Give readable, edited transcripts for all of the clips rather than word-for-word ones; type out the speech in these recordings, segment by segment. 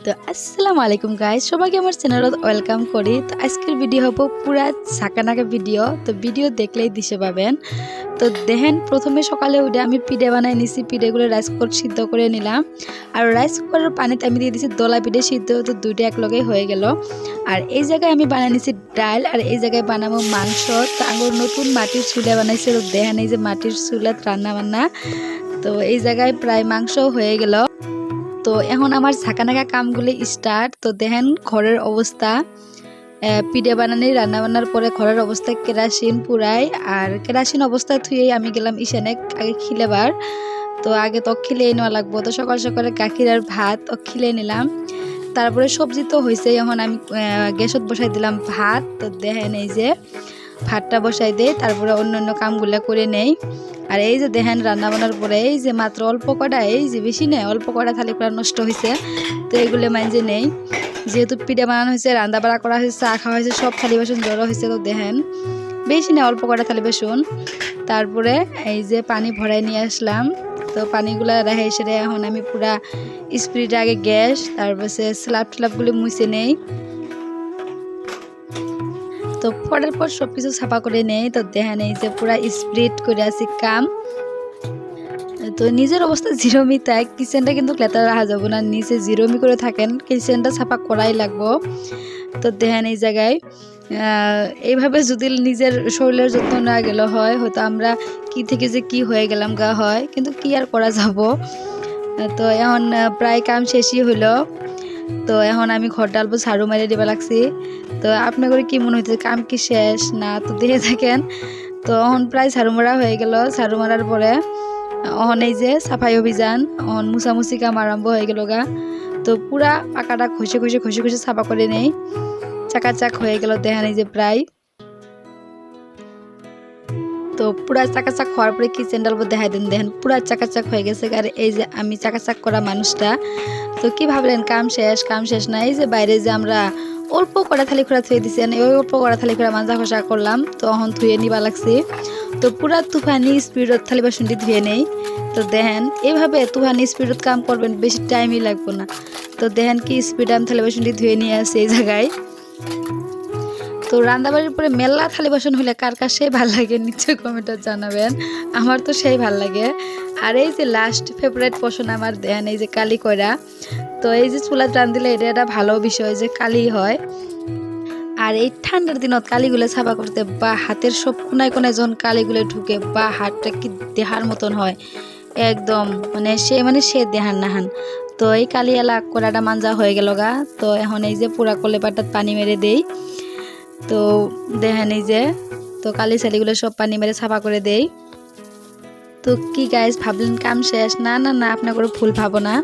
তো আসসালামু আলাইকুম গাইস, সবাইকে আমার চ্যানেলত ওয়েলকাম করি। তো আজকের ভিডিও হবো পুরা ঝাঁকানাকা ভিডিও। তো ভিডিও দেখলেই দিশে পাবেন। তো দেখেন, প্রথমে সকালে উঠে আমি পিঠে বানাই নিছি। পিঠেগুলো রাইস কুকার সিদ্ধ করে নিলাম, আর রাইস কুকারের পানিতে আমি দিয়ে দিছি দলা পিঠে সিদ্ধ। তো দুইটা একলগে হয়ে গেল। আর এই জায়গায় আমি বানাই নিছি ডাল, আর এই জায়গায় বানাবো মাংস। তো আঙুর নতুন মাটির চুলা বানাইছে। তো দেখেন এই যে মাটির চুলাত রান্না বান্না। তো এই জায়গায় প্রায় মাংস হয়ে গেল। তো এখন আমার ঝাঁকানাকা কামগুলি স্টার্ট। তো দেখেন ঘরের অবস্থা, পিঠে বানানি রান্না বান্নার পরে ঘরের অবস্থা কেরাসিন পুরাই। আর কেরাসিন অবস্থা থুয়েই আমি গেলাম ইশানে আগে খিলেবার। তো আগে তো খিলেই নেওয়া লাগবো। তো সকাল সকালে গাখির আর ভাত খিলে নিলাম। তারপরে সবজি তো হয়েছে, এখন আমি গ্যাসত বসাই দিলাম ভাত। তো দেখেন এই যে ভাতটা বসাই দেই, তারপরে অন্যান্য কামগুলো করে নেই। আর এই যে দেখেন রান্না বান্নার পরে এই যে মাত্র অল্প কটা, এই যে বেশি নেই, অল্প কটা থালি করা নষ্ট হয়েছে। তো এগুলো মাইনজে নেই, যেহেতু পিঠা বানানো হয়েছে, রান্না বাড়া করা হয়েছে, চা খাওয়া হয়েছে, সব থালি বাসন জড়ো হয়েছে। তো দেখেন বেশি নেই, অল্প কটা থালি বাসন। তারপরে এই যে পানি ভরাই নিয়ে আসলাম। তো পানিগুলা রেখে সেরে এখন আমি পুরা স্পিড আগে গ্যাস, তারপরে স্ল্যাব ট্ল্যাবগুলি মুছে নেই। তো পরের পর সব কিছু ছাপা করে নেই। তো দেখেন এই যে পুরা স্প্রিট করে আছি কাম। তো নিজের অবস্থা জিরোমি, তাই কিচেনটা কিন্তু লেতারা রাখা যাবো না, নিচে জিরোমি করে থাকেন, কিচেনটা ছাপা করাই লাগবো। তো দেখেন এই জায়গায় এইভাবে যদি নিজের শরীরের যত্ন না গেলে হয়, হয়তো আমরা কি থেকে যে কি হয়ে গেলাম গা হয়, কিন্তু কি আর করা যাব। তো এখন প্রায় কাম শেষই হলো। তো এখন আমি ঘর ডালবো, ঝাড়ু মারিয়ে দিবা লাগছি। তো আপনাদের কি মনে হইতেছে কাম কি শেষ না? তো দেখে থাকেন। তো এখন প্রায় ঝাড়ু মারা হয়ে গেল। ঝাড়ু মারার পরে এখন এই যে সাফাই অভিযান, এখন মুছামুছি কাম আরম্ভ হয়ে গেল গা। তো পুরা পাকাটা ঘষে ঘষে ঘষে ঘষে সাফা করে নেই, চাকাচাক হয়ে গেল। দেখেন এই যে প্রায়, তো পুরা চাকাচাক হওয়ার পরে কিচেন ডালবো দেখাই দেন। দেখেন পুরা চাকাচাক হয়ে গেছে। আর এই যে আমি চাকাচাক করা মানুষটা, তো কি ভাবলেন কাম শেষ? কাম শেষ না। এই যে বাইরে যে আমরা অল্প কড়া থালি খোড়া থুয়ে দিছি, ওই অল্প কড়া থালি খোড়া মাজা খসা করলাম। তো এখন ধুয়ে নিবা লাগছে। তো পুরা তুফানি স্পিডত থালি বাসনটি ধুয়ে নেই। তো দেখেন এইভাবে তুফানি স্পিডত কাম করবেন, বেশি টাইমই লাগবে না। তো দেখেন কি স্পিড আমি থালি বাসনটি ধুয়ে নিয়ে আসি এই জায়গায়। তো রান্নাবাড়ির পরে মেলা থালি বাসন হলে কার কার সেই ভাল লাগে নিশ্চয়ই কমেন্টে জানাবেন। আমার তো সেই ভাল লাগে। আর এই যে লাস্ট ফেভারিট পোষণ আমার দেন এই যে কালি কইরা। তো এই যে চুলাত রান্ধিলে এটা একটা ভালো বিষয় যে কালি হয়। আর এই ঠান্ডার দিনত কালিগুলো ছাপা করতে বা হাতের সব কোনায় কোনায় যখন কালিগুলো ঢুকে, বা হাতটা কি দেহার মতন হয় একদম, সে দেহার নাহান। তো এই কালি এলা করাটা মাঞ্জা হয়ে গেল গা। তো এখন এই যে পুরা কলে পাটাত পানি মেরে দেই। তো দেখেন এই যে, তো কালি চালিগুলো সব পানি মেরে ছাপা করে দেই। তো কি গাইস ভাবলেন কাম শেষ? না না না, আপনার করে ভুল ভাবো না।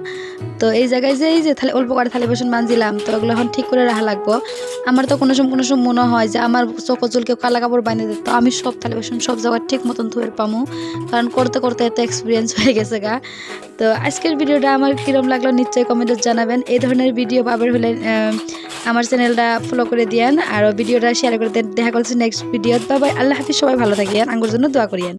তো এই জায়গায় যে এই যে থালি অল্প করে থালি বাসন মানজিলাম, তো ওগুলো এখন ঠিক করে রাখা লাগবো। আমার তো কোনো সময় মনে হয় যে আমার চোখজল কেউ কালা কাপড় বানিয়ে দিত, তো আমি সব থালি বাসন সব জায়গায় ঠিক মতন ধুয়ে পামু, কারণ করতে করতে এত এক্সপিরিয়েন্স হয়ে গেছে গা। তো আজকের ভিডিওটা আমার কিরম লাগলো নিশ্চয়ই কমেন্টে জানাবেন। এই ধরনের ভিডিও পাবার হলে আমার চ্যানেলটা ফলো করে দিয়েন, আর ভিডিওটা শেয়ার করে দেন। দেখা করছি নেক্সট ভিডিও। বাই বাই, আল্লাহ হাফিজ, সবাই ভালো থাকিয়েন, আঙ্গুর জন্য দোয়া করিয়েন।